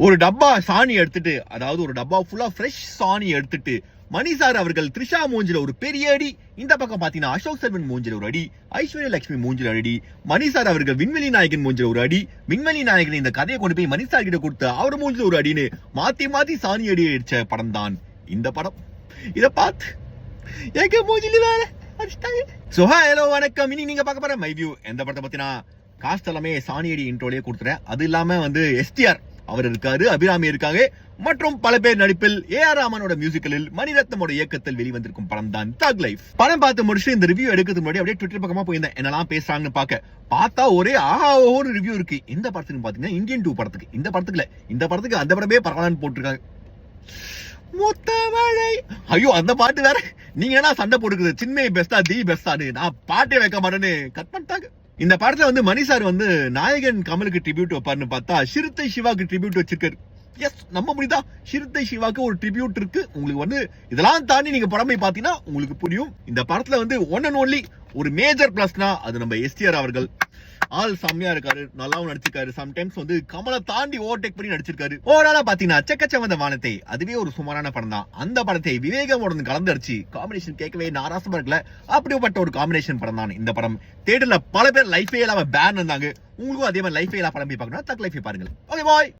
ஒரு டப்பா சாணி எடுத்துட்டு, அதாவது ஒரு டப்பா ஃபுல்லா ஃப்ரெஷ் சாணி எடுத்துட்டு மணி சார் அவர்கள் த்ரிஷா மூஞ்சில ஒரு பெரிய அடி, இந்த பக்கம் பாத்தீங்கன்னா அசோக் செல்வன் மூஞ்சில ஒரு அடி, ஐஸ்வர்யா லட்சுமி மூஞ்சில அடி, மணி சார் அவர்கள் விண்வெளி நாயகன் மூஞ்சில ஒரு அடி, விண்வெளி நாயகன் இந்த கதையை கொண்டு போய் மணி சார் கிட்ட கொடுத்து அவர் மூஞ்சில ஒரு அடின்னு மாத்தி மாத்தி சாணி அடி அடிச்ச படம் தான் இந்த படம். இத பார்த்து எங்க மூஞ்சில வேற அடிச்சிட்டாங்க. சோ ஹலோ வணக்கம். இனி நீங்க பார்க்க போற மை வியூ எந்த படத்தை பத்தினா காஸ்ட் எல்லாமே சாணி அடி இன்ட்ரோலயே கொடுத்துறேன். அது இல்லாம எஸ்டிஆர் அவர் இருக்காரு, அபிராமி இருக்காங்க, மற்றும் பல பேர் நடிப்பில் ஏஆர் ராமனோட மியூசிக்கலில் மணிரத்னமோட இயக்கத்தில் வெளிவந்திருக்கும் படம் தான் தக் லைஃப். படம் பார்த்து முடிச்சு இந்த ரிவ்யூ எடுக்கிறதுக்கு முன்னாடி அப்படியே ட்விட்டர் பக்கமா போயிருந்தேன் என்னெல்லாம் பேசுறாங்கன்னு பார்த்தா ஒரே ஆஹா ஓஹோன்னு ரிவ்யூ இருக்கு. இந்த படத்துக்கு பாத்தீங்கன்னா இந்தியன் 2 படத்துக்கு, இந்த படத்துக்கு அந்த படமே பரவாயில்லன்னு போட்டிருக்காங்க. முத்தமழை, ஐயோ அந்த பாட்டு வேற. நீங்க என்ன சண்டை போட்டுக்குது சின்மை பெஸ்டா தி பெஸ்டான்னு, நான் பாட்டே வைக்க மாட்டேன்னு கட் பண்ணிட்டாங்க. இந்த படத்துல மணி சார் நாயகன் கமலுக்கு ட்ரிபியூட் வைப்பாருன்னு பார்த்தா சிறுத்தை சிவாக்கு ட்ரிபியூட் வச்சிருக்காரு. எஸ், நம்ம முடிதா சிறுத்தை சிவாக்கு ஒரு ட்ரிபியூட் இருக்கு. உங்களுக்கு இதெல்லாம் தாண்டி நீங்க படம் போய் பாத்தீங்கன்னா உங்களுக்கு புரியும். இந்த படத்துல ஒன் அண்ட் ஒன்லி ஒரு மேஜர் பிளஸ்னா அது நம்ம எஸ்டிஆர் அவர்கள். ஆள் செம்மையா இருக்காரு, நல்லாவும் நடிச்சிருக்காரு. சம்டைம்ஸ் கமலை தாண்டி ஓவர்டேக் பண்ணி நடிச்சிருக்காரு. ஓவராலா பாத்தீங்கன்னா செக்கச்சவந்த வானத்தை அதுவே ஒரு சுமாரான படம் தான். அந்த படத்தை விவேகமோட கலந்தடிச்சு காம்பினேஷன் கேட்கவே நாராசமா இருக்கல. அப்படிப்பட்ட ஒரு காம்பினேஷன் படம் தான் இந்த படம். தியேட்டர்ல பல பேர் லைஃபே இல்லாம பேன் இருந்தாங்க. உங்களுக்கும் அதே மாதிரி லைஃபே இல்லாம படம் போய் பார்க்கணும், தக் லைஃபை பாருங்க. Okay bye.